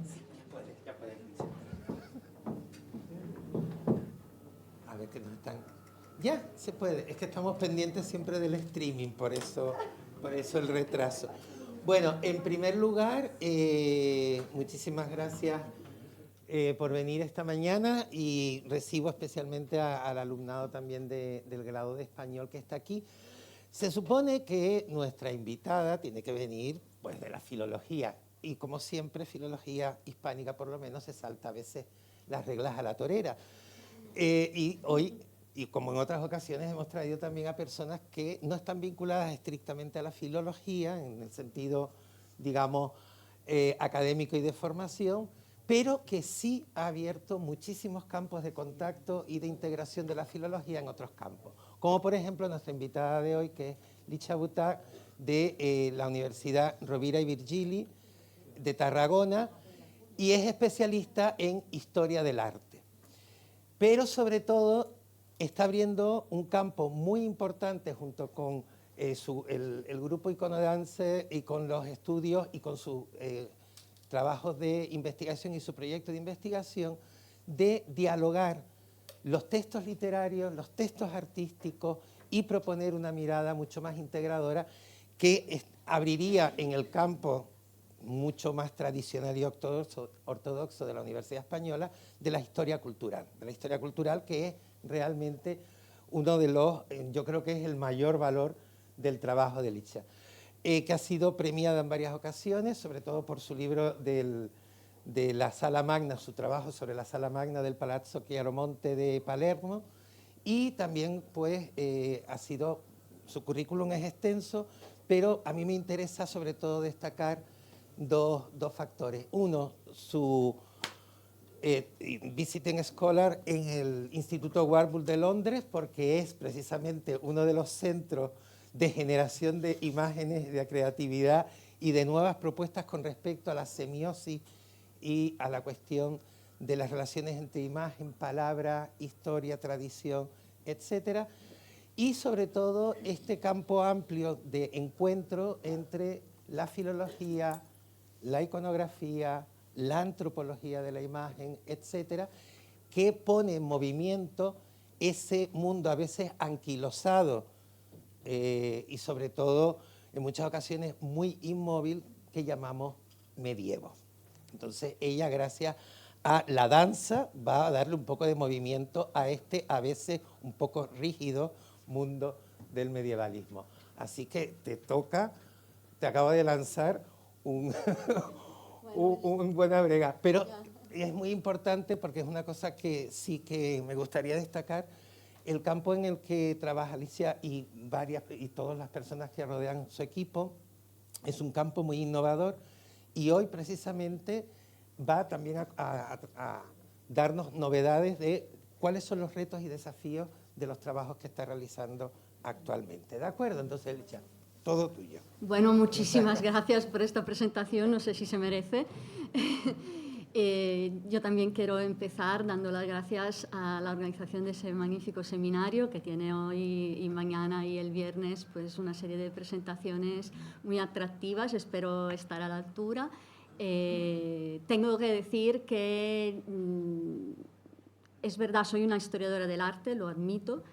Sí, ya puedes. A ver que nos están... Ya, se puede. Es que estamos pendientes siempre del streaming, por eso el retraso. Bueno, en primer lugar, muchísimas gracias por venir esta mañana y recibo especialmente al alumnado también del grado de español que está aquí. Se supone que nuestra invitada tiene que venir pues, de la filología y como siempre filología hispánica por lo menos se salta a veces las reglas a la torera. Y hoy, y como en otras ocasiones, hemos traído también a personas que no están vinculadas estrictamente a la filología, en el sentido, digamos, académico y de formación, pero que sí ha abierto muchísimos campos de contacto y de integración de la filología en otros campos. Como por ejemplo nuestra invitada de hoy, que es Licha Butac, de la Universidad Rovira y Virgili, de Tarragona, y es especialista en historia del arte. Pero sobre todo está abriendo un campo muy importante junto con el grupo Iconodance y con los estudios y con sus trabajos de investigación y su proyecto de investigación de dialogar los textos literarios, los textos artísticos y proponer una mirada mucho más integradora que abriría en el campo mucho más tradicional y ortodoxo de la Universidad Española de la historia cultural. De la historia cultural que es realmente uno de los, yo creo que es el mayor valor del trabajo de Licha, que ha sido premiada en varias ocasiones, sobre todo por su libro de la Sala Magna, su trabajo sobre la Sala Magna del Palazzo Chiaromonte de Palermo, y también pues ha sido, su currículum es extenso, pero a mí me interesa sobre todo destacar dos factores. Uno, su visiting scholar en el Instituto Warburg de Londres, porque es precisamente uno de los centros de generación de imágenes, de creatividad y de nuevas propuestas con respecto a la semiosis y a la cuestión de las relaciones entre imagen, palabra, historia, tradición, etcétera. Y sobre todo este campo amplio de encuentro entre la filología, la iconografía, la antropología de la imagen, etcétera, que pone en movimiento ese mundo a veces anquilosado y sobre todo en muchas ocasiones muy inmóvil que llamamos medievo. Entonces ella, gracias a la danza, va a darle un poco de movimiento a este a veces un poco rígido mundo del medievalismo. Así que te toca, te acabo de lanzar un buena brega, pero es muy importante porque es una cosa que sí que me gustaría destacar. El campo en el que trabaja Alicia y todas las personas que rodean su equipo es un campo muy innovador y hoy precisamente va también a darnos novedades de cuáles son los retos y desafíos de los trabajos que está realizando actualmente. ¿De acuerdo? Entonces, Alicia, todo tuyo. Bueno, muchísimas gracias por esta presentación, no sé si se merece. Yo también quiero empezar dando las gracias a la organización de ese magnífico seminario que tiene hoy y mañana y el viernes pues una serie de presentaciones muy atractivas, espero estar a la altura. Tengo que decir que es verdad, soy una historiadora del arte, lo admito,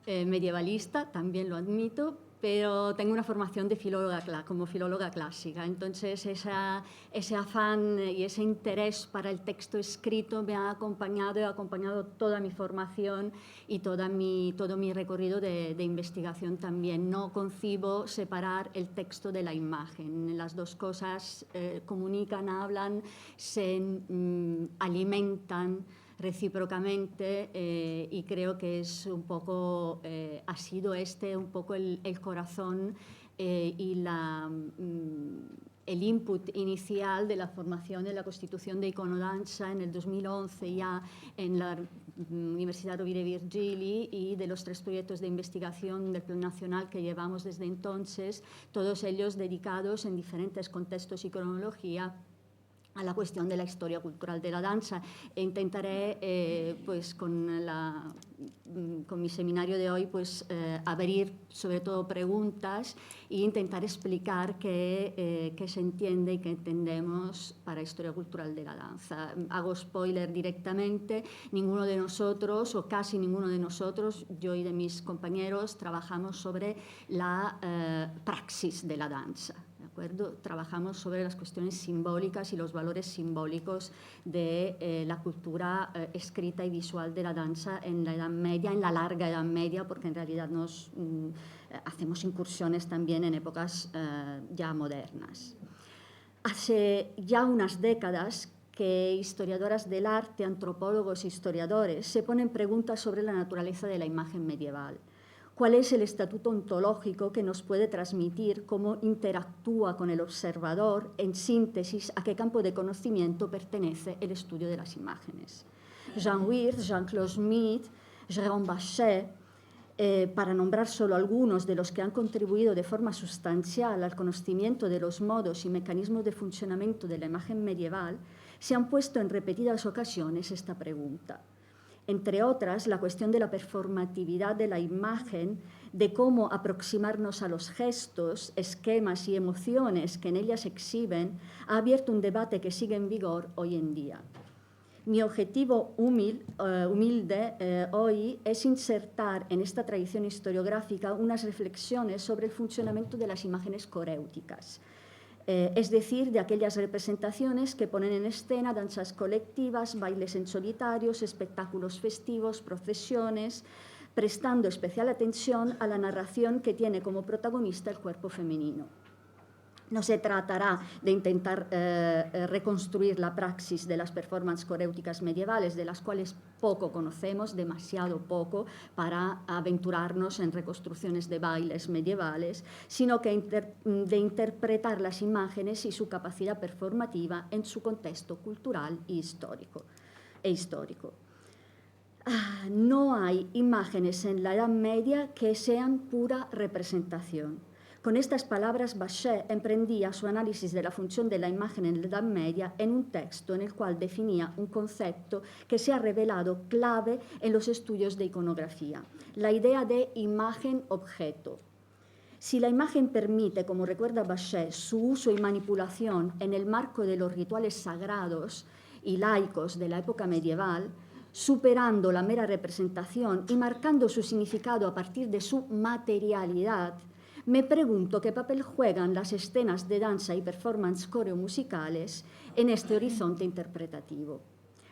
medievalista, también lo admito, pero tengo una formación de como filóloga clásica. Entonces, ese afán y ese interés para el texto escrito me ha acompañado y ha acompañado toda mi formación y todo mi recorrido de investigación también. No concibo separar el texto de la imagen. Las dos cosas comunican, hablan, se alimentan recíprocamente y creo que es un poco, ha sido un poco el corazón y el input inicial de la formación de la Constitución de Iconodanza en el 2011 ya en la Universidad Rovira y Virgili y de los 3 proyectos de investigación del Plan Nacional que llevamos desde entonces, todos ellos dedicados en diferentes contextos y cronología a la cuestión de la historia cultural de la danza. E intentaré, pues, con mi seminario de hoy, pues, abrir sobre todo preguntas e intentar explicar qué se entiende y qué entendemos para historia cultural de la danza. Hago spoiler directamente, ninguno de nosotros, o casi ninguno de nosotros, yo y de mis compañeros, trabajamos sobre la praxis de la danza. ¿De acuerdo? Trabajamos sobre las cuestiones simbólicas y los valores simbólicos de la cultura escrita y visual de la danza en la Edad Media, en la larga Edad Media, porque en realidad hacemos incursiones también en épocas ya modernas. Hace ya unas décadas que historiadoras del arte, antropólogos e historiadores se ponen preguntas sobre la naturaleza de la imagen medieval. ¿Cuál es el estatuto ontológico que nos puede transmitir? ¿Cómo interactúa con el observador? En síntesis, ¿a qué campo de conocimiento pertenece el estudio de las imágenes? Jean Wirth, Jean-Claude Schmitt, Jérôme Bachet, para nombrar solo algunos de los que han contribuido de forma sustancial al conocimiento de los modos y mecanismos de funcionamiento de la imagen medieval, se han puesto en repetidas ocasiones esta pregunta. Entre otras, la cuestión de la performatividad de la imagen, de cómo aproximarnos a los gestos, esquemas y emociones que en ella se exhiben, ha abierto un debate que sigue en vigor hoy en día. Mi objetivo humilde hoy es insertar en esta tradición historiográfica unas reflexiones sobre el funcionamiento de las imágenes coréuticas, es decir, de aquellas representaciones que ponen en escena danzas colectivas, bailes en solitarios, espectáculos festivos, procesiones, prestando especial atención a la narración que tiene como protagonista el cuerpo femenino. No se tratará de intentar reconstruir la praxis de las performances coréuticas medievales, de las cuales poco conocemos, demasiado poco, para aventurarnos en reconstrucciones de bailes medievales, sino que de interpretar las imágenes y su capacidad performativa en su contexto cultural e histórico. No hay imágenes en la Edad Media que sean pura representación. Con estas palabras, Bachet emprendía su análisis de la función de la imagen en la Edad Media en un texto en el cual definía un concepto que se ha revelado clave en los estudios de iconografía, la idea de imagen-objeto. Si la imagen permite, como recuerda Bachet, su uso y manipulación en el marco de los rituales sagrados y laicos de la época medieval, superando la mera representación y marcando su significado a partir de su materialidad, me pregunto qué papel juegan las escenas de danza y performance coreomusicales en este horizonte interpretativo.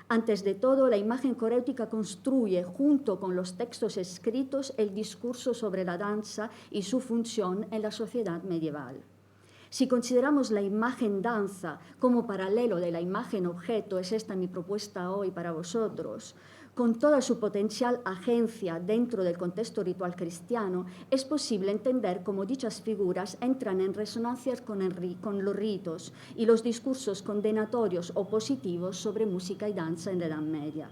Antes de todo, la imagen coréutica construye, junto con los textos escritos, el discurso sobre la danza y su función en la sociedad medieval. Si consideramos la imagen danza como paralelo de la imagen objeto, es esta mi propuesta hoy para vosotros, con toda su potencial agencia dentro del contexto ritual cristiano, es posible entender cómo dichas figuras entran en resonancia con los ritos y los discursos condenatorios o positivos sobre música y danza en la Edad Media.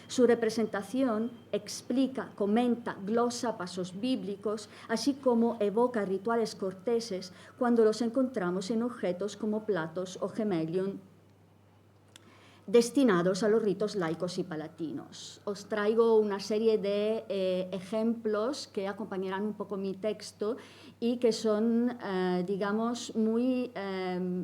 Su representación explica, comenta, glosa pasos bíblicos, así como evoca rituales corteses cuando los encontramos en objetos como platos o gemelion destinados a los ritos laicos y palatinos. Os traigo una serie de ejemplos que acompañarán un poco mi texto y que son, digamos, muy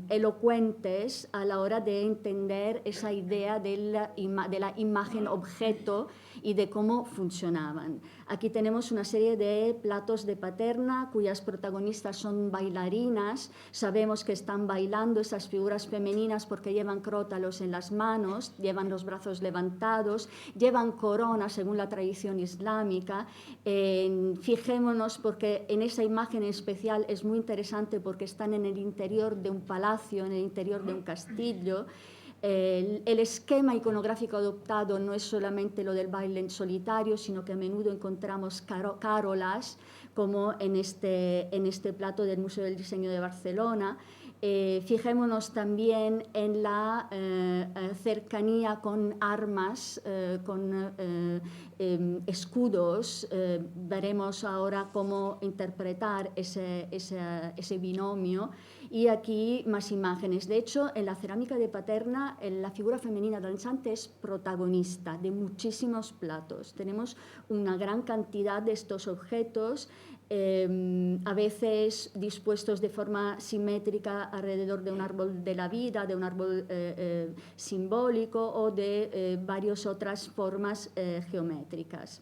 elocuentes a la hora de entender esa idea de la imagen objeto y de cómo funcionaban. Aquí tenemos una serie de platos de Paterna cuyas protagonistas son bailarinas. Sabemos que están bailando esas figuras femeninas porque llevan crótalos en las manos, llevan los brazos levantados, llevan corona según la tradición islámica. Fijémonos porque en esa imagen especial es muy interesante porque están en el interior de un palacio, en el interior de un castillo. El esquema iconográfico adoptado no es solamente lo del baile en solitario, sino que a menudo encontramos carolas, como en este plato del Museo del Diseño de Barcelona, Fijémonos también en la cercanía con armas, con escudos. Veremos ahora cómo interpretar ese binomio. Y aquí más imágenes. De hecho, en la cerámica de Paterna, la figura femenina danzante es protagonista de muchísimos platos. Tenemos una gran cantidad de estos objetos, a veces dispuestos de forma simétrica alrededor de un árbol de la vida, de un árbol simbólico o de varias otras formas geométricas.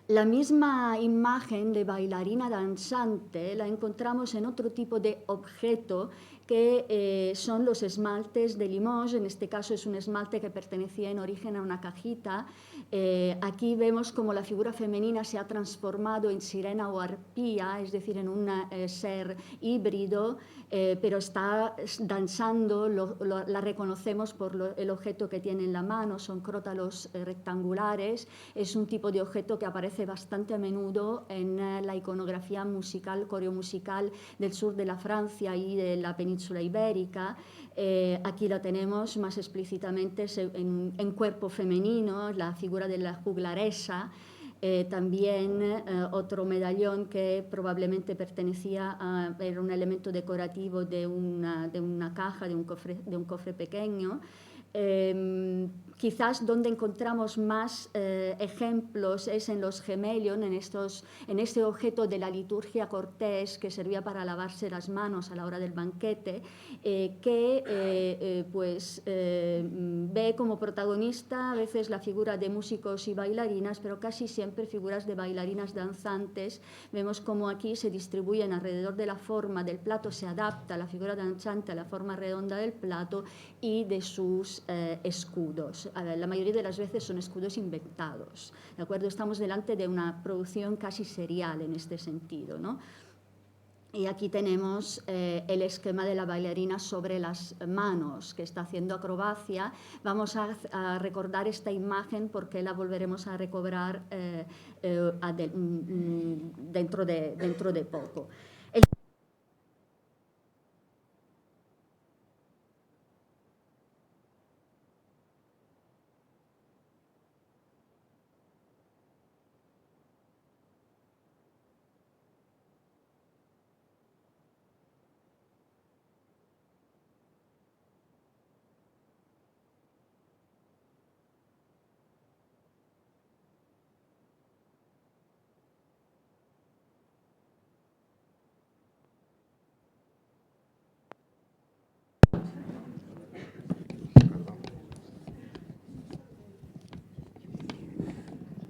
La misma imagen de bailarina danzante la encontramos en otro tipo de objeto que son los esmaltes de Limoges. En este caso es un esmalte que pertenecía en origen a una cajita. Aquí vemos cómo la figura femenina se ha transformado en sirena o arpía, es decir, en un ser híbrido, pero está danzando, la reconocemos por el objeto que tiene en la mano, son crótalos rectangulares. Es un tipo de objeto que aparece bastante a menudo en la iconografía musical, coreomusical del sur de la Francia y de la península ibérica. Aquí la tenemos más explícitamente en cuerpo femenino, la figura de la juglaresa. También otro medallón que probablemente era un elemento decorativo de una caja, de un cofre pequeño. Quizás donde encontramos más ejemplos es en los gemelion, en este objeto de la liturgia cortés que servía para lavarse las manos a la hora del banquete, que ve como protagonista a veces la figura de músicos y bailarinas, pero casi siempre figuras de bailarinas danzantes. Vemos como aquí se distribuyen alrededor de la forma del plato, se adapta la figura danzante a la forma redonda del plato y de sus escudos. La mayoría de las veces son escudos inventados, ¿de acuerdo? Estamos delante de una producción casi serial en este sentido, ¿no? Y aquí tenemos el esquema de la bailarina sobre las manos, que está haciendo acrobacia. Vamos a recordar esta imagen porque la volveremos a recobrar dentro de poco.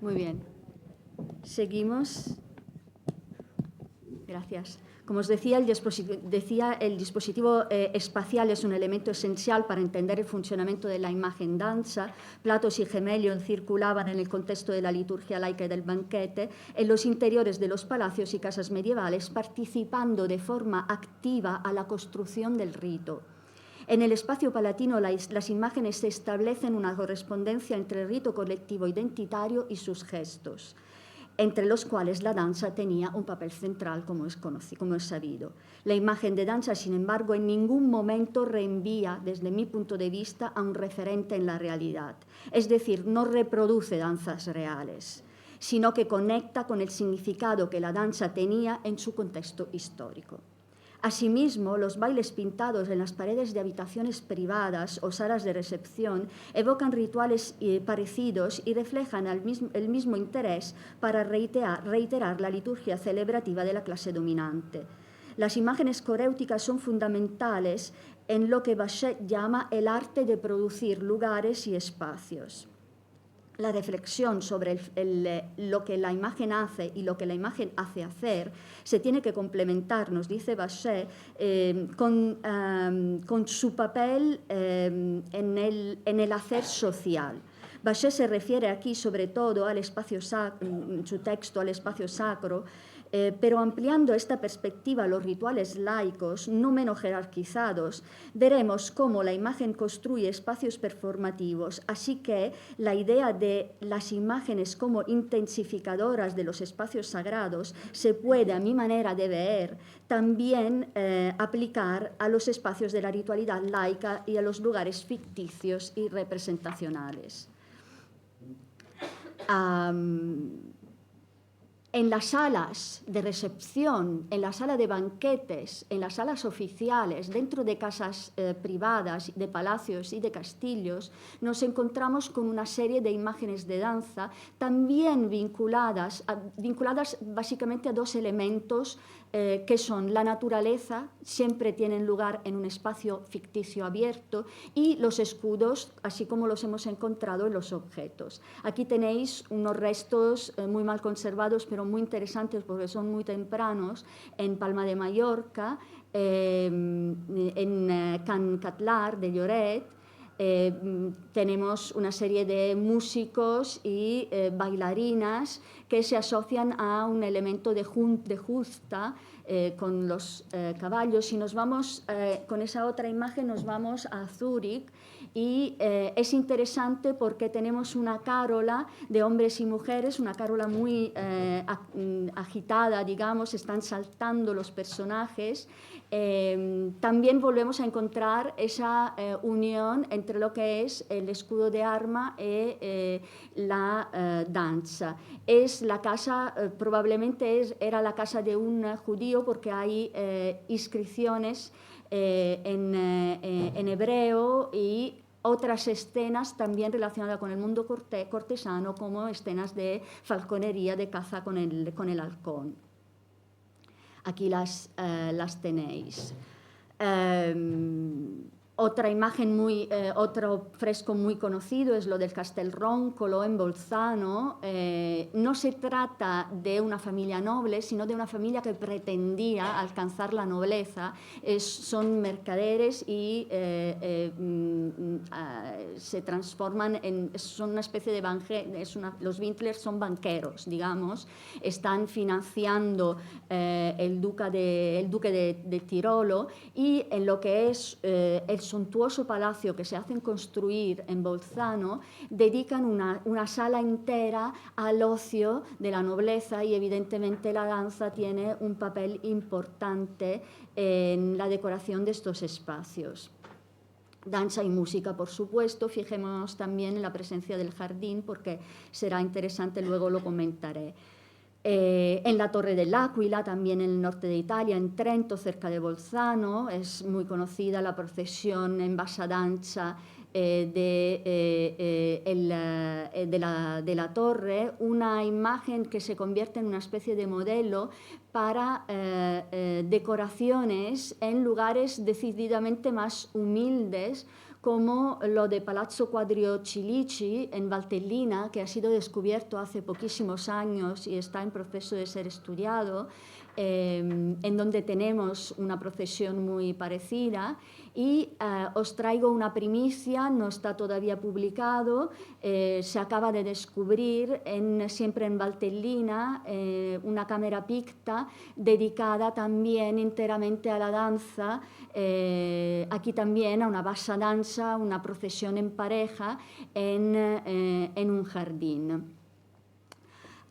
Muy bien. Seguimos. Gracias. Como os decía, el dispositivo espacial es un elemento esencial para entender el funcionamiento de la imagen danza. Platos y gemelion circulaban en el contexto de la liturgia laica y del banquete, en los interiores de los palacios y casas medievales, participando de forma activa a la construcción del rito. En el espacio palatino, las imágenes se establecen una correspondencia entre el rito colectivo identitario y sus gestos, entre los cuales la danza tenía un papel central, como es sabido. La imagen de danza, sin embargo, en ningún momento reenvía, desde mi punto de vista, a un referente en la realidad. Es decir, no reproduce danzas reales, sino que conecta con el significado que la danza tenía en su contexto histórico. Asimismo, los bailes pintados en las paredes de habitaciones privadas o salas de recepción evocan rituales parecidos y reflejan el mismo interés para reiterar la liturgia celebrativa de la clase dominante. Las imágenes coréuticas son fundamentales en lo que Bachet llama el arte de producir lugares y espacios. La reflexión sobre lo que la imagen hace y lo que la imagen hace hacer se tiene que complementar, nos dice Bachet, con su papel en el hacer social. Bachet se refiere aquí sobre todo al espacio sacro, en su texto al espacio sacro, Pero ampliando esta perspectiva a los rituales laicos, no menos jerarquizados, veremos cómo la imagen construye espacios performativos, así que la idea de las imágenes como intensificadoras de los espacios sagrados se puede, a mi manera de ver, también aplicar a los espacios de la ritualidad laica y a los lugares ficticios y representacionales. En las salas de recepción, en la sala de banquetes, en las salas oficiales, dentro de casas privadas, de palacios y de castillos, nos encontramos con una serie de imágenes de danza también vinculadas básicamente a dos elementos que son la naturaleza, siempre tienen lugar en un espacio ficticio abierto, y los escudos, así como los hemos encontrado en los objetos. Aquí tenéis unos restos muy mal conservados, pero muy interesantes porque son muy tempranos, en Palma de Mallorca, en Can Catlar de Lloret. Tenemos una serie de músicos y bailarinas que se asocian a un elemento de justa con los caballos. Si nos vamos con esa otra imagen, nos vamos a Zúrich, y es interesante porque tenemos una cárola de hombres y mujeres, una cárola muy agitada, digamos, están saltando los personajes. También volvemos a encontrar esa unión entre lo que es el escudo de arma y la danza. Es la casa, probablemente era la casa de un judío, porque hay inscripciones en hebreo y otras escenas también relacionadas con el mundo cortesano, como escenas de falconería, de caza con el halcón. Aquí las tenéis. Otra imagen otro fresco muy conocido es lo del Castelroncolo en Bolzano. No se trata de una familia noble, sino de una familia que pretendía alcanzar la nobleza. Son mercaderes y se transforman son una especie de los Wintlers son banqueros, digamos. Están financiando el duque de Tirolo, y en lo que es el suntuoso palacio que se hacen construir en Bolzano, dedican una sala entera al ocio de la nobleza, y evidentemente la danza tiene un papel importante en la decoración de estos espacios. Danza y música, por supuesto. Fijémonos también en la presencia del jardín, porque será interesante, luego lo comentaré. En la Torre dell'Aquila, también en el norte de Italia, en Trento, cerca de Bolzano, es muy conocida la procesión en bassa danza de la torre, una imagen que se convierte en una especie de modelo para decoraciones en lugares decididamente más humildes, como lo de Palazzo Quadrio Chilici en Valtellina, que ha sido descubierto hace poquísimos años y está en proceso de ser estudiado, en donde tenemos una procesión muy parecida. Y os traigo una primicia, no está todavía publicado, se acaba de descubrir siempre en Valtellina una cámara picta dedicada también enteramente a la danza, aquí también a una bassa danza, una procesión en pareja en un jardín.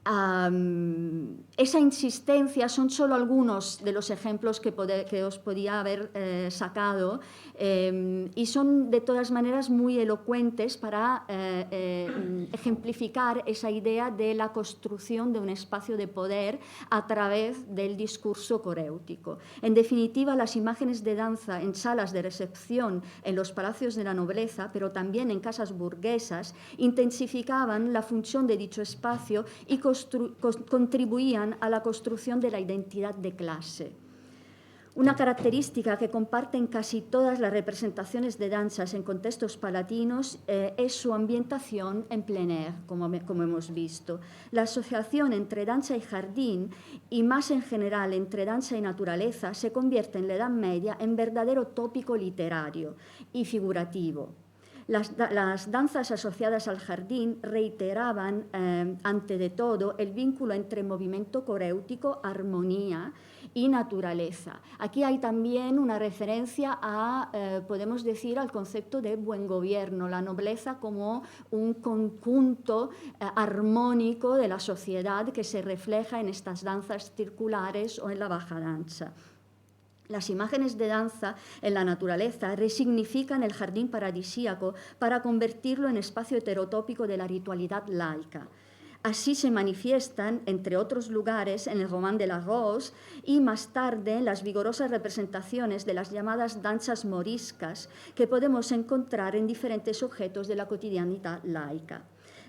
Esa insistencia son solo algunos de los ejemplos que os podía haber sacado, y son de todas maneras muy elocuentes para ejemplificar esa idea de la construcción de un espacio de poder a través del discurso coréutico. En definitiva, las imágenes de danza en salas de recepción en los palacios de la nobleza, pero también en casas burguesas, intensificaban la función de dicho espacio y contribuían a la construcción de la identidad de clase. Una característica que comparten casi todas las representaciones de danzas en contextos palatinos es su ambientación en plein air, como hemos visto. La asociación entre danza y jardín, y más en general entre danza y naturaleza, se convierte en la Edad Media en verdadero tópico literario y figurativo. Las danzas asociadas al jardín reiteraban, ante de todo, el vínculo entre movimiento coréutico, armonía y naturaleza. Aquí hay también una referencia a, podemos decir, al concepto de buen gobierno, la nobleza como un conjunto armónico de la sociedad que se refleja en estas danzas circulares o en la baja danza. Las imágenes de danza en la naturaleza resignifican el jardín paradisíaco para convertirlo en espacio heterotópico de la ritualidad laica. Así se manifiestan, entre otros lugares, en el Roman de la Rose y más tarde en las vigorosas representaciones de las llamadas danzas moriscas que podemos encontrar en diferentes objetos de la cotidianidad laica.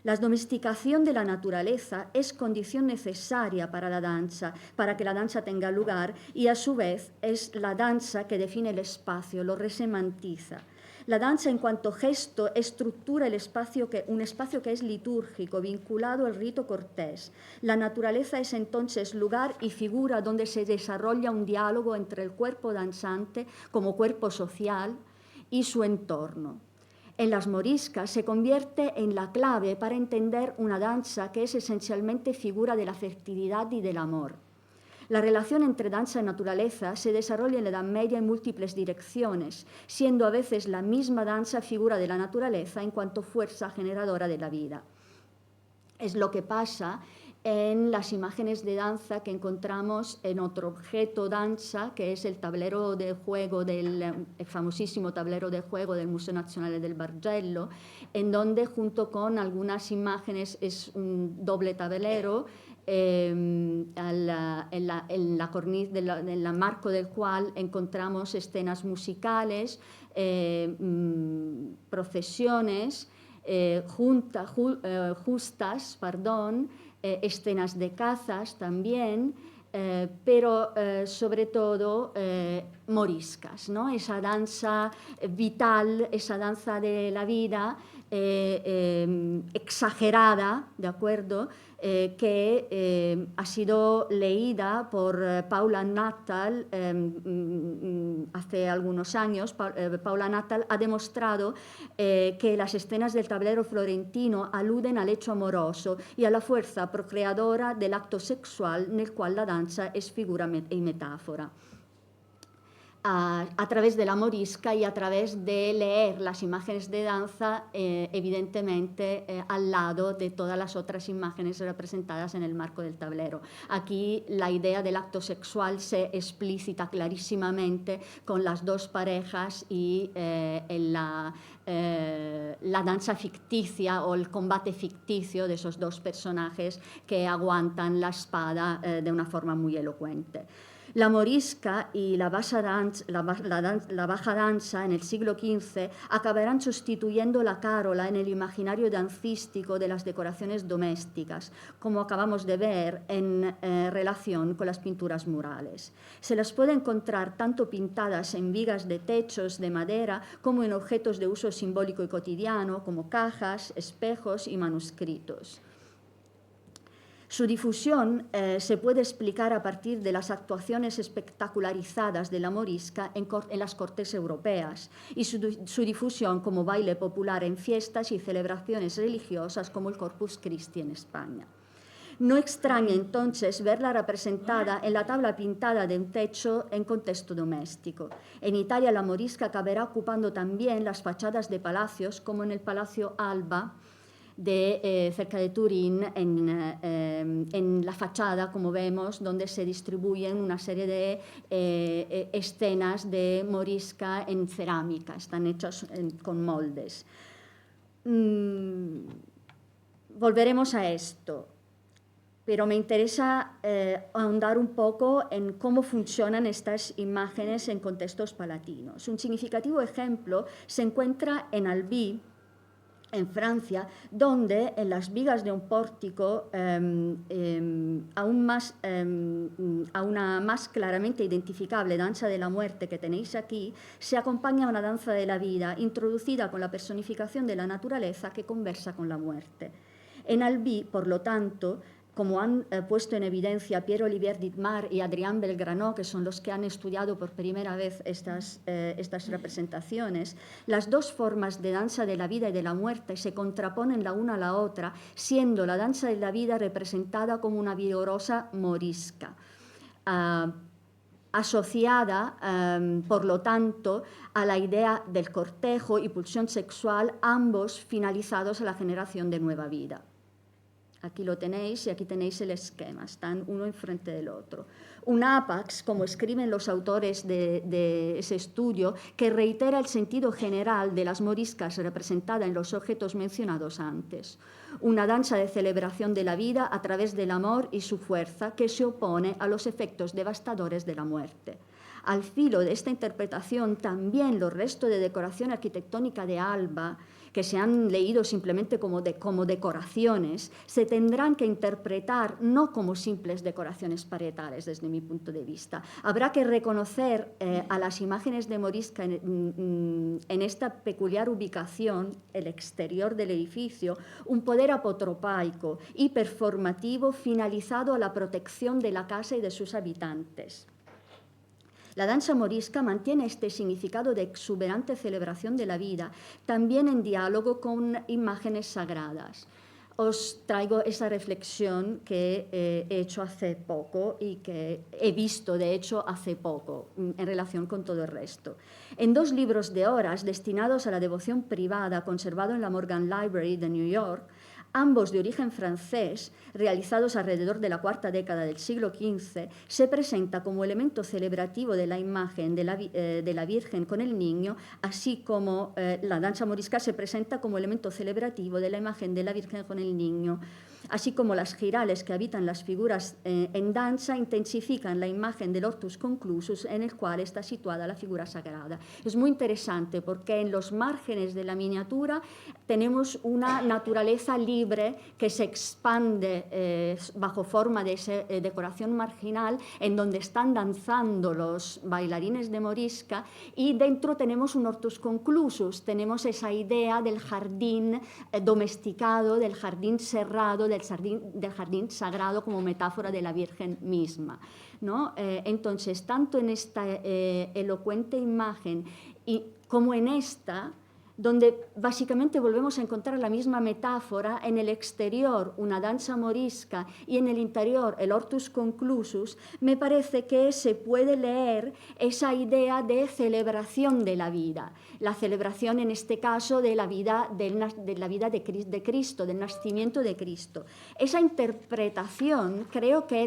La domesticación de la naturaleza es condición necesaria para la danza, para que la danza tenga lugar, y a su vez es la danza que define el espacio, lo resemantiza. La danza en cuanto gesto estructura el espacio un espacio que es litúrgico, vinculado al rito cortés. La naturaleza es entonces lugar y figura donde se desarrolla un diálogo entre el cuerpo danzante como cuerpo social y su entorno. En las moriscas se convierte en la clave para entender una danza que es esencialmente figura de la fertilidad y del amor. La relación entre danza y naturaleza se desarrolla en la Edad Media en múltiples direcciones, siendo a veces la misma danza figura de la naturaleza en cuanto fuerza generadora de la vida. Es lo que pasa en las imágenes de danza que encontramos en otro objeto danza, que es el tablero de juego, el famosísimo tablero de juego del Museo Nazionale del Bargello, en donde junto con algunas imágenes es un doble tablero, en la cornisa, en el marco del cual encontramos escenas musicales, procesiones, justas, escenas de cazas también, pero sobre todo moriscas, ¿no? Esa danza vital, esa danza de la vida exagerada, ¿de acuerdo?, que ha sido leída por Paula Nuttall hace algunos años. Paula Nuttall ha demostrado que las escenas del tablero florentino aluden al hecho amoroso y a la fuerza procreadora del acto sexual en el cual la danza es figura y metáfora. A través de la morisca y a través de leer las imágenes de danza, evidentemente al lado de todas las otras imágenes representadas en el marco del tablero. Aquí la idea del acto sexual se explicita clarísimamente con las dos parejas y la danza ficticia o el combate ficticio de esos dos personajes que aguantan la espada de una forma muy elocuente. La morisca y la baja danza en el siglo XV acabarán sustituyendo la carola en el imaginario dancístico de las decoraciones domésticas, como acabamos de ver en relación con las pinturas murales. Se las puede encontrar tanto pintadas en vigas de techos de madera como en objetos de uso simbólico y cotidiano, como cajas, espejos y manuscritos. Su difusión se puede explicar a partir de las actuaciones espectacularizadas de la morisca en las cortes europeas y su difusión como baile popular en fiestas y celebraciones religiosas como el Corpus Christi en España. No extraña entonces verla representada en la tabla pintada de un techo en contexto doméstico. En Italia la morisca acabará ocupando también las fachadas de palacios, como en el Palacio Alba, cerca de Turín, en la fachada, como vemos, donde se distribuyen una serie de escenas de morisca en cerámica, están hechas con moldes. Volveremos a esto, pero me interesa ahondar un poco en cómo funcionan estas imágenes en contextos palatinos. Un significativo ejemplo se encuentra en Albi, en Francia, donde en las vigas de un pórtico, a una más claramente identificable danza de la muerte que tenéis aquí, se acompaña una danza de la vida introducida con la personificación de la naturaleza que conversa con la muerte. En Albi, por lo tanto, como han puesto en evidencia Pierre-Olivier Dittmar y Adrien Belgrano, que son los que han estudiado por primera vez estas representaciones, las dos formas de danza de la vida y de la muerte se contraponen la una a la otra, siendo la danza de la vida representada como una vigorosa morisca, asociada, por lo tanto, a la idea del cortejo y pulsión sexual, ambos finalizados a la generación de nueva vida. Aquí lo tenéis y aquí tenéis el esquema, están uno enfrente del otro. Un ápax, como escriben los autores de ese estudio, que reitera el sentido general de las moriscas representada en los objetos mencionados antes. Una danza de celebración de la vida a través del amor y su fuerza que se opone a los efectos devastadores de la muerte. Al filo de esta interpretación, también los restos de decoración arquitectónica de Alba, que se han leído simplemente como decoraciones, se tendrán que interpretar no como simples decoraciones parietales, desde mi punto de vista. Habrá que reconocer a las imágenes de morisca en esta peculiar ubicación, el exterior del edificio, un poder apotropaico y performativo finalizado a la protección de la casa y de sus habitantes. La danza morisca mantiene este significado de exuberante celebración de la vida, también en diálogo con imágenes sagradas. Os traigo esa reflexión que he hecho hace poco y que he visto, de hecho, hace poco, en relación con todo el resto. En dos libros de horas destinados a la devoción privada, conservados en la Morgan Library de New York, ambos de origen francés, realizados alrededor de la cuarta década del siglo XV, se presenta como elemento celebrativo de la imagen de la Virgen con el niño, así como la danza morisca se presenta como elemento celebrativo de la imagen de la Virgen con el niño, así como las girales que habitan las figuras en danza intensifican la imagen del hortus conclusus en el cual está situada la figura sagrada. Es muy interesante porque en los márgenes de la miniatura tenemos una naturaleza libre que se expande bajo forma de decoración marginal, en donde están danzando los bailarines de morisca, y dentro tenemos un hortus conclusus, tenemos esa idea del jardín domesticado, del jardín cerrado, del jardín sagrado como metáfora de la Virgen misma, ¿no? Entonces, tanto en esta elocuente imagen como en esta, donde básicamente volvemos a encontrar la misma metáfora, en el exterior una danza morisca y en el interior el hortus conclusus, me parece que se puede leer esa idea de celebración de la vida, la celebración en este caso de la vida de Cristo, del nacimiento de Cristo. Esa interpretación creo que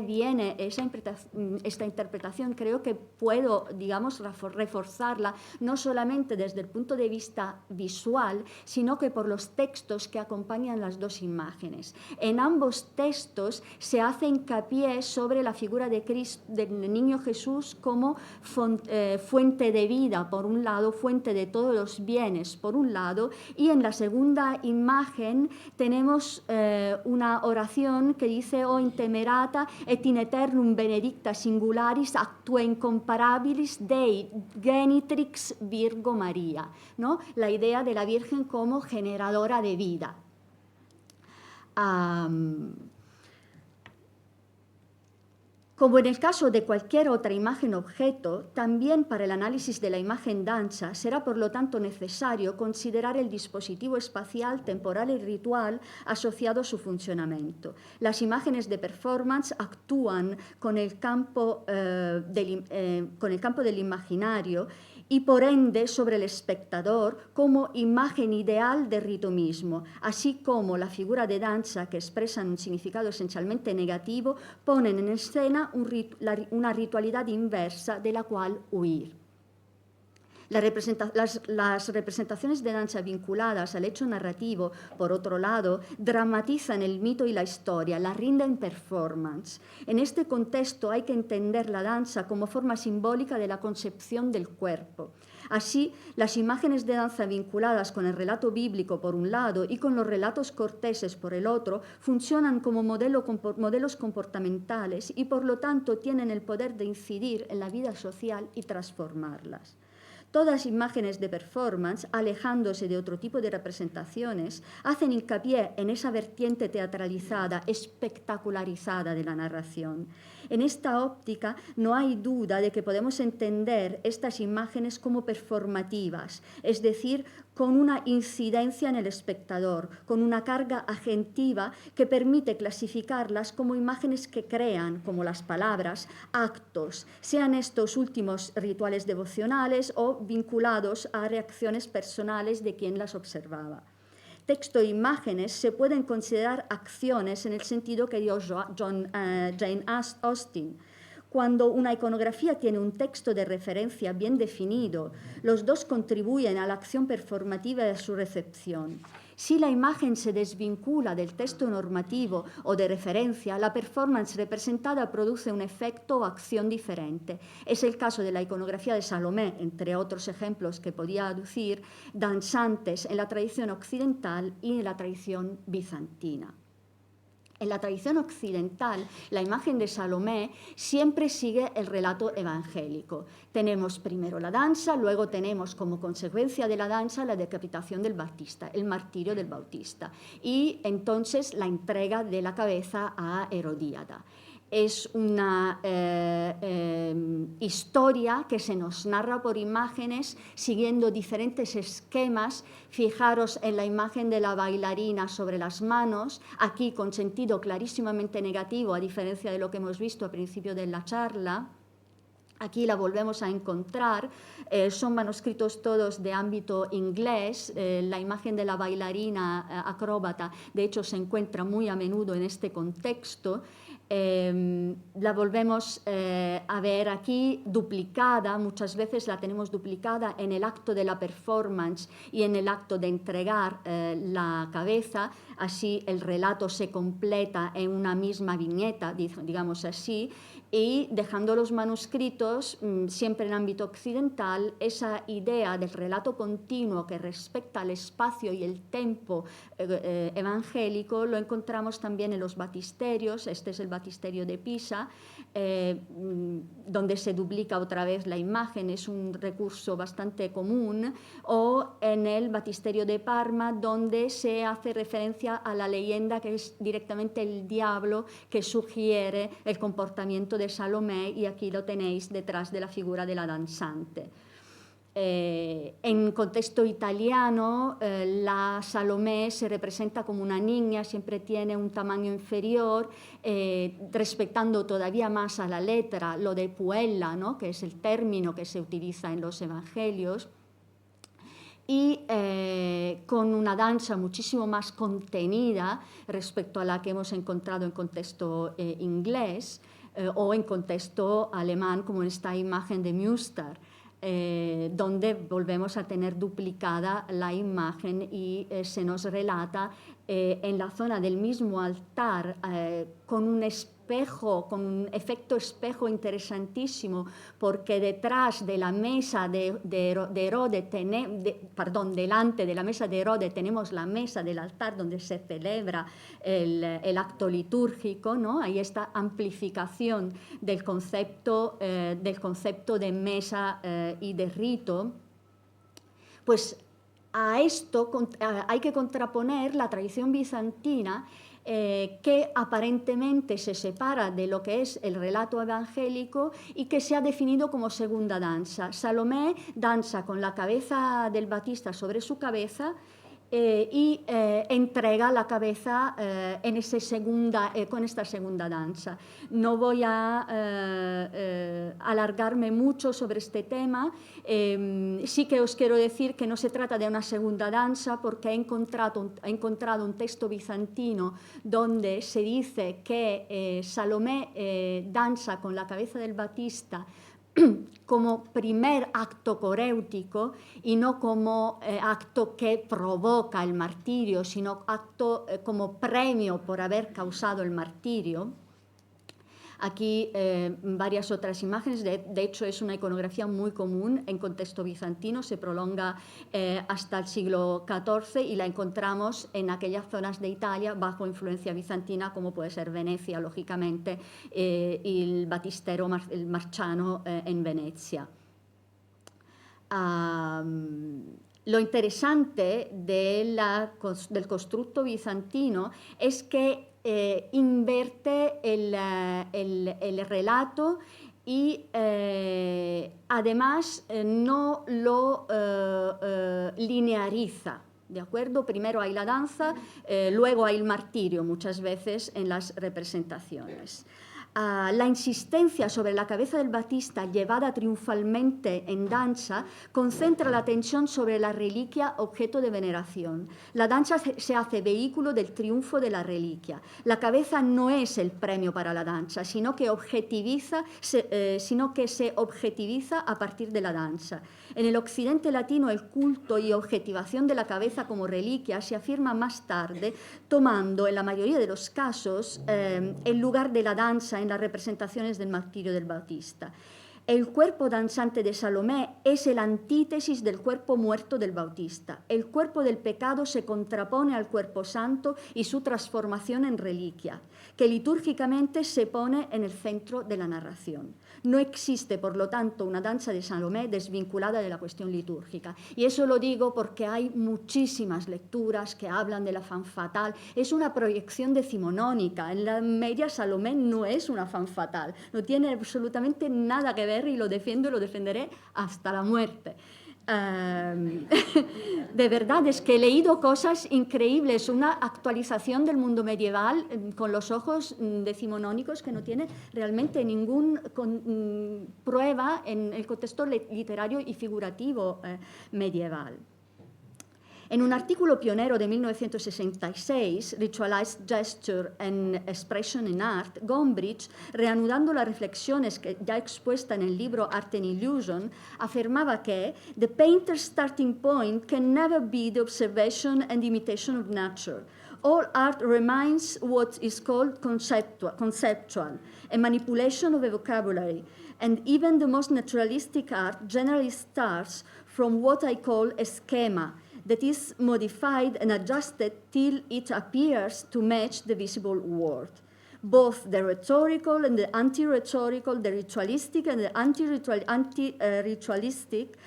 esta interpretación creo que puedo, digamos, reforzarla no solamente desde el punto de vista visual, sino que por los textos que acompañan las dos imágenes. En ambos textos se hace hincapié sobre la figura de Cristo, del niño Jesús, como fuente de vida, por un lado, fuente de todos los bienes, por un lado, y en la segunda imagen tenemos una oración que dice «O intemerata et in eternum benedicta singularis actua incomparabilis Dei genitrix Virgo Maria», ¿no? La idea de la Virgen como generadora de vida. Como en el caso de cualquier otra imagen objeto, también para el análisis de la imagen danza será por lo tanto necesario considerar el dispositivo espacial, temporal y ritual asociado a su funcionamiento. Las imágenes de performance actúan con el campo del imaginario y por ende sobre el espectador como imagen ideal de rito mismo, así como la figura de danza, que expresan un significado esencialmente negativo, ponen en escena una ritualidad inversa de la cual huir. Las representaciones de danza vinculadas al hecho narrativo, por otro lado, dramatizan el mito y la historia, la rinden performance. En este contexto hay que entender la danza como forma simbólica de la concepción del cuerpo. Así, las imágenes de danza vinculadas con el relato bíblico por un lado y con los relatos corteses por el otro funcionan como modelos comportamentales y por lo tanto tienen el poder de incidir en la vida social y transformarlas. Todas imágenes de performance, alejándose de otro tipo de representaciones, hacen hincapié en esa vertiente teatralizada, espectacularizada de la narración. En esta óptica no hay duda de que podemos entender estas imágenes como performativas, es decir, con una incidencia en el espectador, con una carga agentiva que permite clasificarlas como imágenes que crean, como las palabras, actos, sean estos últimos rituales devocionales o vinculados a reacciones personales de quien las observaba. Texto e imágenes se pueden considerar acciones en el sentido que dio Jane Austen. Cuando una iconografía tiene un texto de referencia bien definido, los dos contribuyen a la acción performativa de su recepción. Si la imagen se desvincula del texto normativo o de referencia, la performance representada produce un efecto o acción diferente. Es el caso de la iconografía de Salomé, entre otros ejemplos que podía aducir, danzantes en la tradición occidental y en la tradición bizantina. En la tradición occidental, la imagen de Salomé siempre sigue el relato evangélico. Tenemos primero la danza, luego tenemos como consecuencia de la danza la decapitación del Bautista, el martirio del Bautista, y entonces la entrega de la cabeza a Herodíada. Es una historia que se nos narra por imágenes siguiendo diferentes esquemas. Fijaros en la imagen de la bailarina sobre las manos, aquí con sentido clarísimamente negativo, a diferencia de lo que hemos visto al principio de la charla. Aquí la volvemos a encontrar, son manuscritos todos de ámbito inglés, la imagen de la bailarina acróbata de hecho se encuentra muy a menudo en este contexto. La volvemos a ver aquí duplicada, muchas veces la tenemos duplicada en el acto de la performance y en el acto de entregar la cabeza, así el relato se completa en una misma viñeta, digamos así, y dejando los manuscritos, siempre en ámbito occidental, esa idea del relato continuo que respecta al espacio y el tempo evangélico lo encontramos también en los batisterios. Este es el batisterio de Pisa, donde se duplica otra vez la imagen, es un recurso bastante común, o en el batisterio de Parma, donde se hace referencia a la leyenda que es directamente el diablo que sugiere el comportamiento de Salomé, y aquí lo tenéis detrás de la figura de la danzante. En contexto italiano, la Salomé se representa como una niña, siempre tiene un tamaño inferior, respetando todavía más a la letra lo de puella, ¿no?, que es el término que se utiliza en los evangelios, y con una danza muchísimo más contenida respecto a la que hemos encontrado en contexto inglés o en contexto alemán, como en esta imagen de Münster, donde volvemos a tener duplicada la imagen y se nos relata en la zona del mismo altar con un espejo, con un efecto espejo interesantísimo, porque detrás de la mesa de Herodes, delante de la mesa de Herodes tenemos la mesa del altar donde se celebra el acto litúrgico, ¿no? Hay esta amplificación del concepto de mesa y de rito. Pues a esto hay que contraponer la tradición bizantina, que aparentemente se separa de lo que es el relato evangélico y que se ha definido como segunda danza. Salomé danza con la cabeza del Bautista sobre su cabeza y entrega la cabeza con esta segunda danza. No voy a alargarme mucho sobre este tema. Sí que os quiero decir que no se trata de una segunda danza, porque he encontrado un texto bizantino donde se dice que Salomé danza con la cabeza del Bautista como primer acto coréutico y no como acto que provoca el martirio, sino acto como premio por haber causado el martirio. Aquí varias otras imágenes, de hecho es una iconografía muy común en contexto bizantino, se prolonga hasta el siglo XIV y la encontramos en aquellas zonas de Italia bajo influencia bizantina, como puede ser Venecia, lógicamente, y el batistero, el Marciano en Venecia. Lo interesante del constructo bizantino es que inverte el relato y además no lo lineariza. ¿De acuerdo? Primero hay la danza, luego hay el martirio muchas veces en las representaciones. La insistencia sobre la cabeza del Bautista llevada triunfalmente en danza concentra la atención sobre la reliquia objeto de veneración. La danza se hace vehículo del triunfo de la reliquia. La cabeza no es el premio para la danza, sino que se objetiviza a partir de la danza. En el occidente latino, el culto y objetivación de la cabeza como reliquia se afirma más tarde, tomando en la mayoría de los casos el lugar de la danza en las representaciones del martirio del Bautista. El cuerpo danzante de Salomé es el antítesis del cuerpo muerto del Bautista. El cuerpo del pecado se contrapone al cuerpo santo y su transformación en reliquia, que litúrgicamente se pone en el centro de la narración. No existe, por lo tanto, una danza de Salomé desvinculada de la cuestión litúrgica. Y eso lo digo porque hay muchísimas lecturas que hablan de la fan fatal. Es una proyección decimonónica. En la media, Salomé no es una fan fatal. No tiene absolutamente nada que ver y lo defiendo y lo defenderé hasta la muerte. De verdad, es que he leído cosas increíbles, una actualización del mundo medieval con los ojos decimonónicos que no tiene realmente ninguna prueba en el contexto literario y figurativo medieval. En un artículo pionero de 1966, Ritualized Gesture and Expression in Art, Gombrich, reanudando las reflexiones que ya expuesta en el libro Art and Illusion, afirmaba que "the painter's starting point can never be the observation and imitation of nature. All art remains what is called conceptual, a manipulation of a vocabulary, and even the most naturalistic art generally starts from what I call a schema, that is modified and adjusted till it appears to match the visible world. Both the rhetorical and the anti-rhetorical, the ritualistic and the anti-ritualistic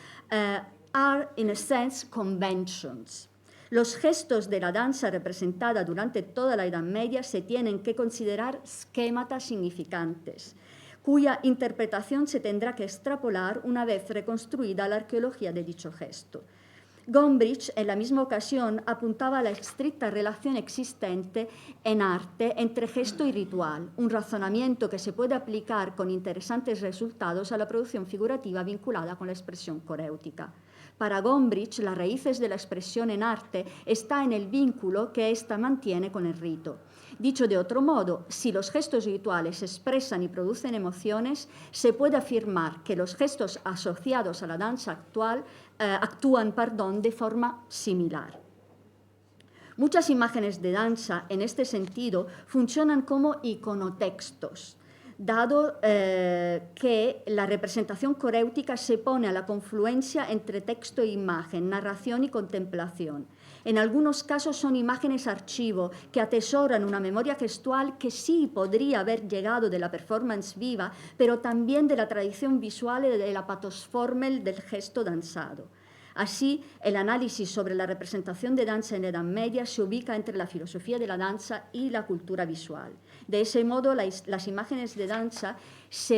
are, in a sense, conventions. Los gestos de la danza representada durante toda la Edad Media se tienen que considerar schematas significantes, cuya interpretación se tendrá que extrapolar una vez reconstruida la arqueología de dicho gesto. Gombrich, en la misma ocasión, apuntaba a la estricta relación existente en arte entre gesto y ritual, un razonamiento que se puede aplicar con interesantes resultados a la producción figurativa vinculada con la expresión coréutica. Para Gombrich, las raíces de la expresión en arte está en el vínculo que ésta mantiene con el rito. Dicho de otro modo, si los gestos rituales expresan y producen emociones, se puede afirmar que los gestos asociados a la danza actúan de forma similar. Muchas imágenes de danza, en este sentido, funcionan como iconotextos, dado que la representación coréutica se pone a la confluencia entre texto e imagen, narración y contemplación. En algunos casos son imágenes archivo que atesoran una memoria gestual que sí podría haber llegado de la performance viva, pero también de la tradición visual y de la pathosformel del gesto danzado. Así, el análisis sobre la representación de danza en la Edad Media se ubica entre la filosofía de la danza y la cultura visual. De ese modo, las imágenes de danza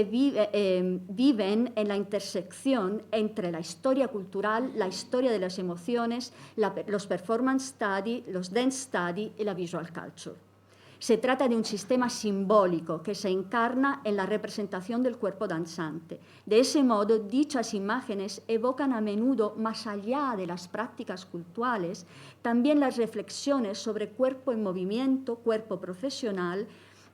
viven en la intersección entre la historia cultural, la historia de las emociones, los performance study, los dance study y la visual culture. Se trata de un sistema simbólico que se encarna en la representación del cuerpo danzante. De ese modo, dichas imágenes evocan a menudo, más allá de las prácticas cultuales, también las reflexiones sobre cuerpo en movimiento, cuerpo profesional,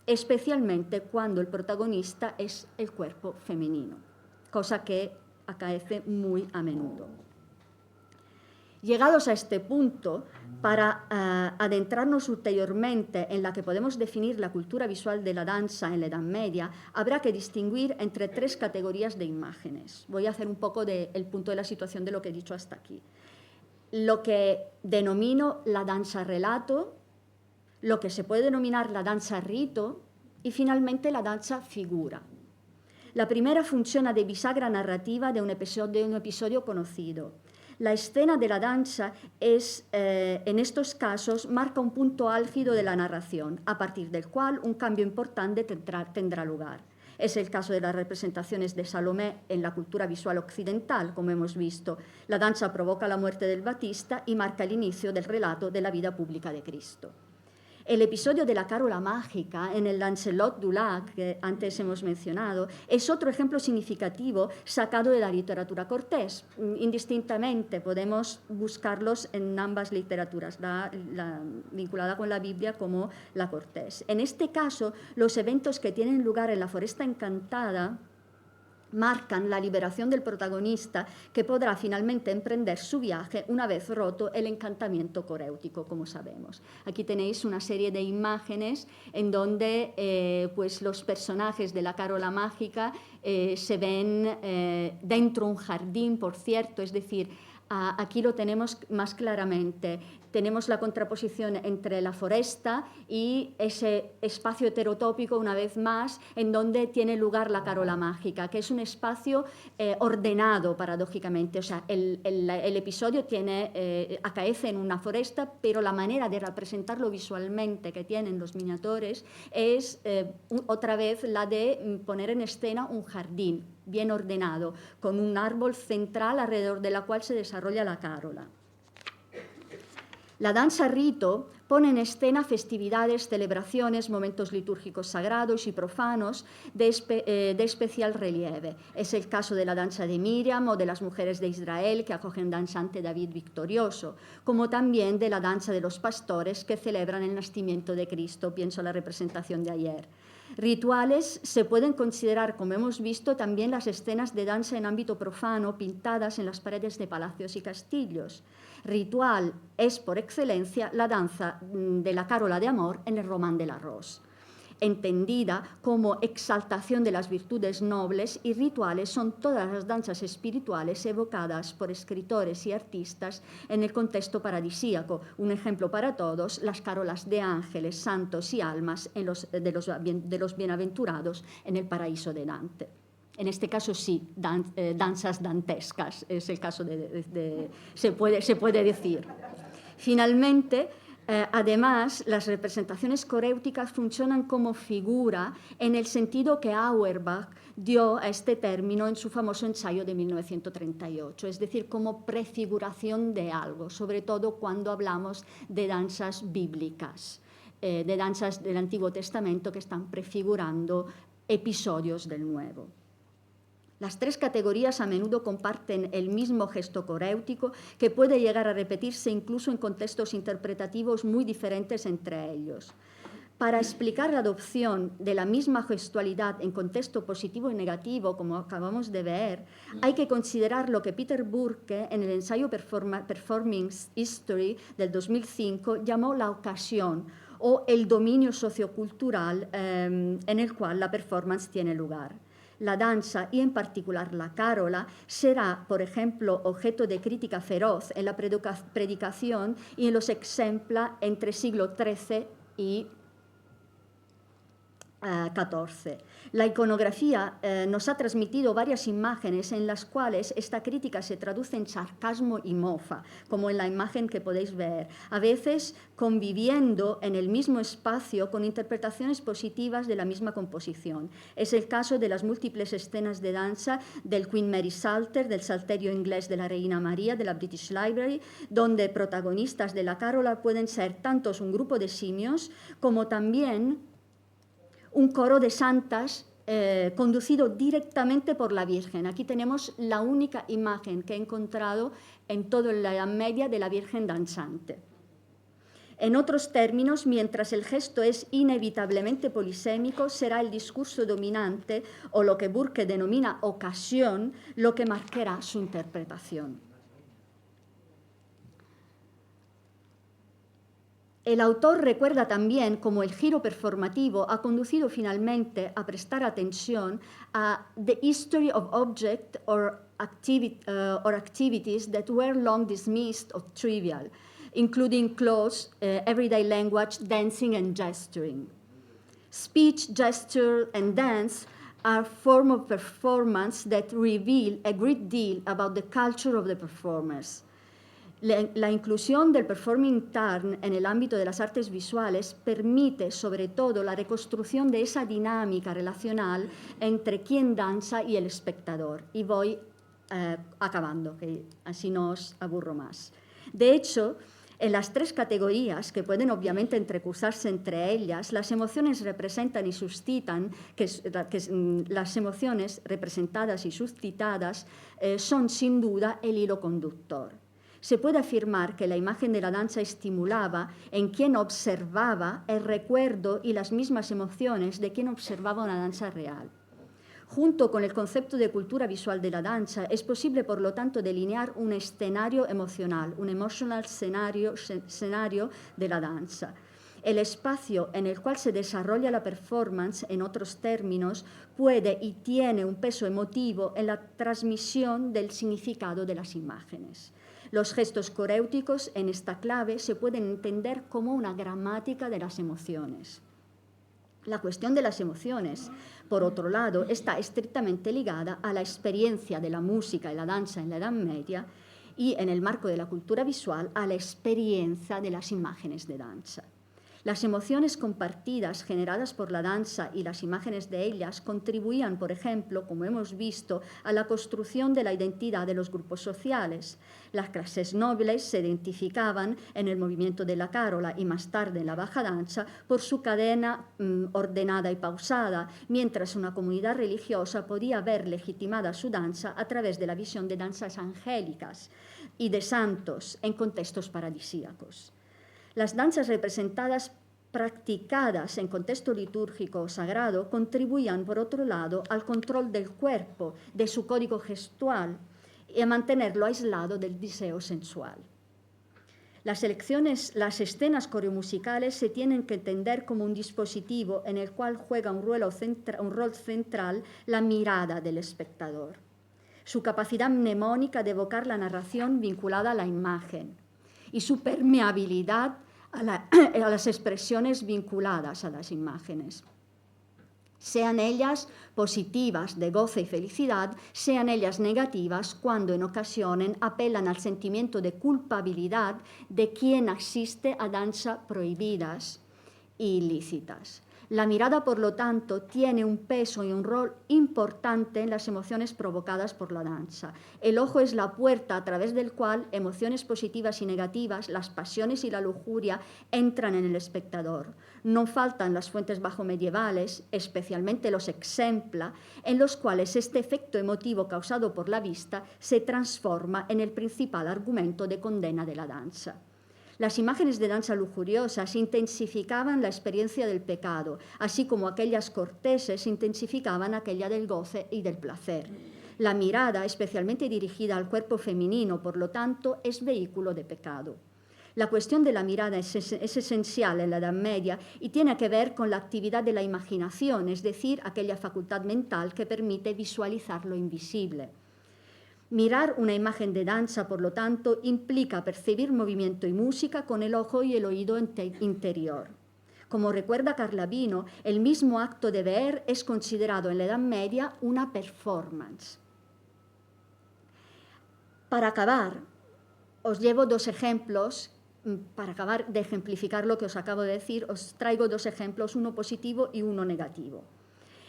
especialmente cuando el protagonista es el cuerpo femenino, cosa que acaece muy a menudo. Llegados a este punto, para adentrarnos ulteriormente en la que podemos definir la cultura visual de la danza en la Edad Media, habrá que distinguir entre tres categorías de imágenes. Voy a hacer un poco el punto de la situación de lo que he dicho hasta aquí. Lo que denomino la danza-relato, lo que se puede denominar la danza-rito y finalmente la danza-figura. La primera funciona de bisagra narrativa de un episodio conocido. La escena de la danza en estos casos marca un punto álgido de la narración, a partir del cual un cambio importante tendrá lugar. Es el caso de las representaciones de Salomé en la cultura visual occidental, como hemos visto. La danza provoca la muerte del Batista y marca el inicio del relato de la vida pública de Cristo. El episodio de la Carola mágica en el Lancelot du Lac, que antes hemos mencionado, es otro ejemplo significativo sacado de la literatura cortés. Indistintamente podemos buscarlos en ambas literaturas, la vinculada con la Biblia como la cortés. En este caso, los eventos que tienen lugar en la Foresta Encantada marcan la liberación del protagonista, que podrá finalmente emprender su viaje una vez roto el encantamiento coréutico, como sabemos. Aquí tenéis una serie de imágenes en donde pues los personajes de la Carola mágica se ven dentro de un jardín, por cierto, es decir, aquí lo tenemos más claramente. Tenemos la contraposición entre la foresta y ese espacio heterotópico, una vez más, en donde tiene lugar la Carola mágica, que es un espacio ordenado, paradójicamente. O sea, el episodio acaece en una foresta, pero la manera de representarlo visualmente que tienen los miniatores es otra vez la de poner en escena un jardín bien ordenado, con un árbol central alrededor de la cual se desarrolla la Carola. La danza rito pone en escena festividades, celebraciones, momentos litúrgicos sagrados y profanos de especial relieve. Es el caso de la danza de Miriam o de las mujeres de Israel que acogen danzante David victorioso, como también de la danza de los pastores que celebran el nacimiento de Cristo, pienso a la representación de ayer. Rituales se pueden considerar, como hemos visto, también las escenas de danza en ámbito profano pintadas en las paredes de palacios y castillos. Ritual es, por excelencia, la danza de la Carola de Amor en el Román del Arroz, entendida como exaltación de las virtudes nobles, y rituales son todas las danzas espirituales evocadas por escritores y artistas en el contexto paradisíaco. Un ejemplo para todos, las carolas de ángeles, santos y almas de los bienaventurados en el paraíso de Dante. En este caso sí, danzas dantescas, es el caso se puede decir. Finalmente, además, las representaciones coréuticas funcionan como figura en el sentido que Auerbach dio a este término en su famoso ensayo de 1938, es decir, como prefiguración de algo, sobre todo cuando hablamos de danzas bíblicas, de danzas del Antiguo Testamento que están prefigurando episodios del Nuevo. Las tres categorías a menudo comparten el mismo gesto coréutico que puede llegar a repetirse incluso en contextos interpretativos muy diferentes entre ellos. Para explicar la adopción de la misma gestualidad en contexto positivo y negativo, como acabamos de ver, hay que considerar lo que Peter Burke, en el ensayo Performing History del 2005, llamó la ocasión o el dominio sociocultural en el cual la performance tiene lugar. La danza, y en particular la carola, será, por ejemplo, objeto de crítica feroz en la predicación y en los exempla entre siglo XIII y XIV. La iconografía nos ha transmitido varias imágenes en las cuales esta crítica se traduce en sarcasmo y mofa, como en la imagen que podéis ver, a veces conviviendo en el mismo espacio con interpretaciones positivas de la misma composición. Es el caso de las múltiples escenas de danza del Queen Mary Psalter, del Salterio inglés de la Reina María, de la British Library, donde protagonistas de la carola pueden ser tantos un grupo de simios como también un coro de santas conducido directamente por la Virgen. Aquí tenemos la única imagen que he encontrado en toda la Edad Media de la Virgen danzante. En otros términos, mientras el gesto es inevitablemente polisémico, será el discurso dominante, o lo que Burke denomina ocasión, lo que marcará su interpretación. El autor recuerda también cómo el giro performativo ha conducido finalmente a prestar atención a the history of objects or activities that were long dismissed or trivial, including clothes, everyday language, dancing and gesturing. Speech, gesture and dance are forms of performance that reveal a great deal about the culture of the performers. La inclusión del performing turn en el ámbito de las artes visuales permite sobre todo la reconstrucción de esa dinámica relacional entre quien danza y el espectador. Y voy acabando, que así no os aburro más. De hecho, en las tres categorías, que pueden obviamente entrecruzarse entre ellas, las emociones representan y suscitan, las emociones representadas y suscitadas son sin duda el hilo conductor. Se puede afirmar que la imagen de la danza estimulaba en quien observaba el recuerdo y las mismas emociones de quien observaba una danza real. Junto con el concepto de cultura visual de la danza, es posible, por lo tanto, delinear un escenario emocional, un emotional escenario de la danza. El espacio en el cual se desarrolla la performance, en otros términos, puede y tiene un peso emotivo en la transmisión del significado de las imágenes. Los gestos coréuticos, en esta clave, se pueden entender como una gramática de las emociones. La cuestión de las emociones, por otro lado, está estrictamente ligada a la experiencia de la música y la danza en la Edad Media y, en el marco de la cultura visual, a la experiencia de las imágenes de danza. Las emociones compartidas generadas por la danza y las imágenes de ellas contribuían, por ejemplo, como hemos visto, a la construcción de la identidad de los grupos sociales. Las clases nobles se identificaban en el movimiento de la carola y más tarde en la baja danza por su cadena ordenada y pausada, mientras una comunidad religiosa podía ver legitimada su danza a través de la visión de danzas angélicas y de santos en contextos paradisíacos. Las danzas representadas practicadas en contexto litúrgico o sagrado contribuían, por otro lado, al control del cuerpo, de su código gestual y a mantenerlo aislado del deseo sensual. Las escenas coreomusicales se tienen que entender como un dispositivo en el cual juega un rol central la mirada del espectador, su capacidad mnemónica de evocar la narración vinculada a la imagen y su permeabilidad a las expresiones vinculadas a las imágenes. Sean ellas positivas de goce y felicidad, sean ellas negativas cuando en ocasiones apelan al sentimiento de culpabilidad de quien asiste a danzas prohibidas e ilícitas. La mirada, por lo tanto, tiene un peso y un rol importante en las emociones provocadas por la danza. El ojo es la puerta a través del cual emociones positivas y negativas, las pasiones y la lujuria, entran en el espectador. No faltan las fuentes bajomedievales, especialmente los exempla, en los cuales este efecto emotivo causado por la vista se transforma en el principal argumento de condena de la danza. Las imágenes de danza lujuriosas intensificaban la experiencia del pecado, así como aquellas corteses intensificaban aquella del goce y del placer. La mirada, especialmente dirigida al cuerpo femenino, por lo tanto, es vehículo de pecado. La cuestión de la mirada es esencial en la Edad Media y tiene que ver con la actividad de la imaginación, es decir, aquella facultad mental que permite visualizar lo invisible. Mirar una imagen de danza, por lo tanto, implica percibir movimiento y música con el ojo y el oído interior. Como recuerda Carlavino, el mismo acto de ver es considerado en la Edad Media una performance. Para acabar, os llevo dos ejemplos. Para acabar de ejemplificar lo que os acabo de decir, os traigo dos ejemplos, uno positivo y uno negativo.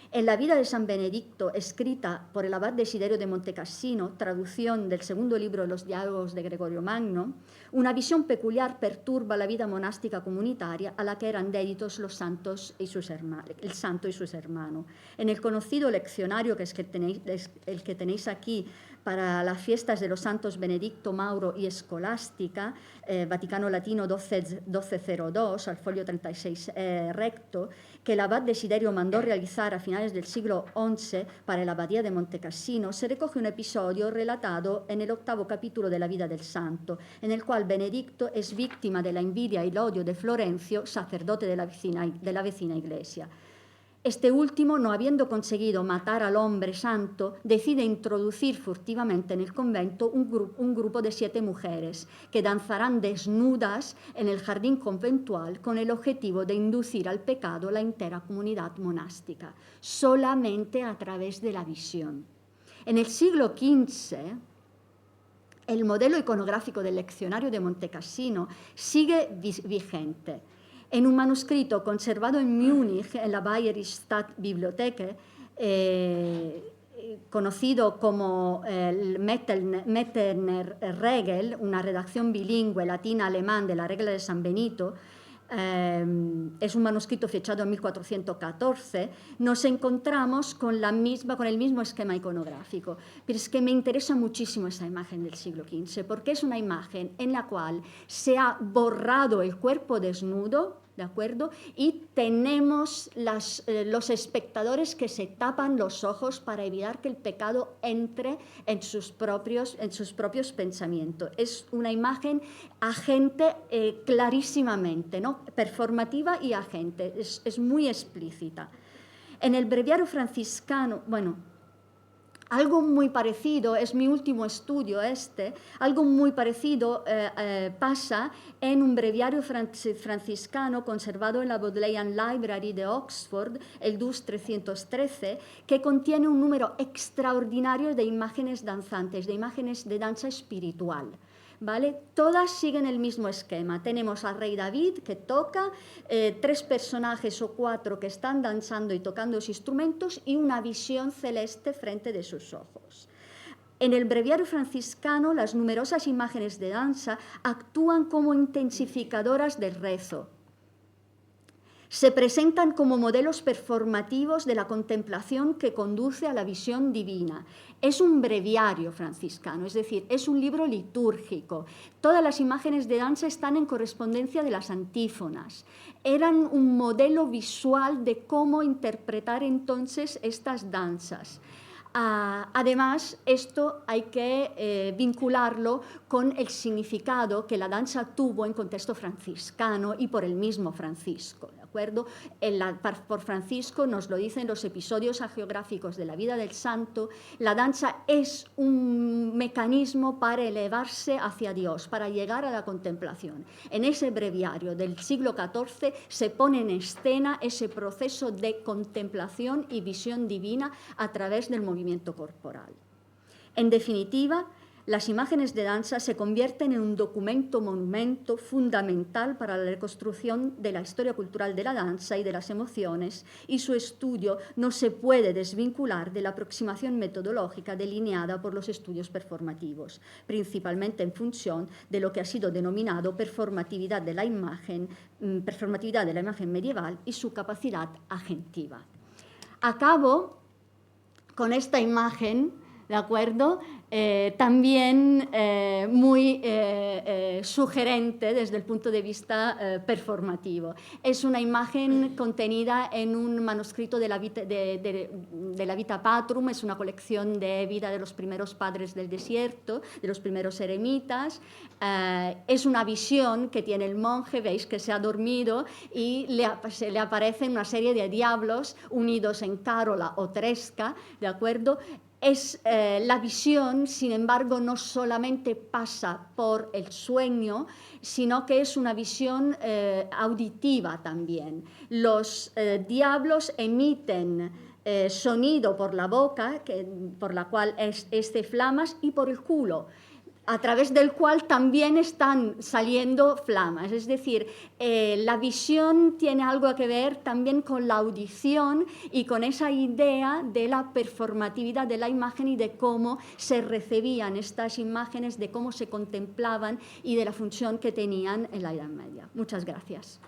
En la vida de San Benedicto, escrita por el abad Desiderio de Montecassino, traducción del segundo libro de los diálogos de Gregorio Magno, una visión peculiar perturba la vida monástica comunitaria a la que eran déditos los santos y el santo y sus hermanos. En el conocido leccionario, que es el que tenéis aquí, para las fiestas de los santos Benedicto, Mauro y Escolástica, Vaticano Latino 1202, al folio 36 recto, que el abad Desiderio mandó realizar a finales del siglo XI para la abadía de Montecassino, se recoge un episodio relatado en el 8º capítulo de la vida del santo, en el cual Benedicto es víctima de la envidia y el odio de Florencio, sacerdote de la vecina iglesia. Este último, no habiendo conseguido matar al hombre santo, decide introducir furtivamente en el convento un grupo de 7 mujeres que danzarán desnudas en el jardín conventual con el objetivo de inducir al pecado la entera comunidad monástica, solamente a través de la visión. En el siglo XV, el modelo iconográfico del leccionario de Montecassino sigue vigente. En un manuscrito conservado en Múnich, en la Bayerische Stadtbibliothek, conocido como el Metterner Regel, una redacción bilingüe latina-alemán de la regla de San Benito, es un manuscrito fechado en 1414, nos encontramos con el mismo esquema iconográfico. Pero es que me interesa muchísimo esa imagen del siglo XV, porque es una imagen en la cual se ha borrado el cuerpo desnudo, ¿de acuerdo? Y tenemos los espectadores que se tapan los ojos para evitar que el pecado entre en sus propios pensamientos. Es una imagen agente clarísimamente, ¿no? Performativa y agente, es muy explícita. En el breviario franciscano, algo muy parecido, es mi último estudio algo muy parecido pasa en un breviario franciscano conservado en la Bodleian Library de Oxford, el DUS 313, que contiene un número extraordinario de imágenes danzantes, de imágenes de danza espiritual. ¿Vale? Todas siguen el mismo esquema. Tenemos al rey David que toca, 3 personajes o 4 que están danzando y tocando los instrumentos y una visión celeste frente de sus ojos. En el breviario franciscano, las numerosas imágenes de danza actúan como intensificadoras del rezo. Se presentan como modelos performativos de la contemplación que conduce a la visión divina. Es un breviario franciscano, es decir, es un libro litúrgico. Todas las imágenes de danza están en correspondencia de las antífonas. Eran un modelo visual de cómo interpretar entonces estas danzas. Además, esto hay que vincularlo con el significado que la danza tuvo en contexto franciscano y por el mismo Francisco, ¿de acuerdo? Por Francisco nos lo dicen los episodios hagiográficos de la vida del santo, la danza es un mecanismo para elevarse hacia Dios, para llegar a la contemplación. En ese breviario del siglo XIV se pone en escena ese proceso de contemplación y visión divina a través del movimiento corporal. En definitiva, las imágenes de danza se convierten en un documento-monumento fundamental para la reconstrucción de la historia cultural de la danza y de las emociones, y su estudio no se puede desvincular de la aproximación metodológica delineada por los estudios performativos, principalmente en función de lo que ha sido denominado performatividad de la imagen medieval y su capacidad agentiva. Acabo con esta imagen, ¿de acuerdo? También muy sugerente desde el punto de vista performativo. Es una imagen contenida en un manuscrito de la Vita Patrum, es una colección de vida de los primeros padres del desierto, de los primeros eremitas. Es una visión que tiene el monje, veis que se ha dormido y se le aparecen una serie de diablos unidos en cárola o tresca, ¿de acuerdo? La visión, sin embargo, no solamente pasa por el sueño, sino que es una visión auditiva también. Los diablos emiten sonido por la boca, por la cual flamas, y por el culo, a través del cual también están saliendo flamas. Es decir, la visión tiene algo que ver también con la audición y con esa idea de la performatividad de la imagen y de cómo se recibían estas imágenes, de cómo se contemplaban y de la función que tenían en la Edad Media. Muchas gracias.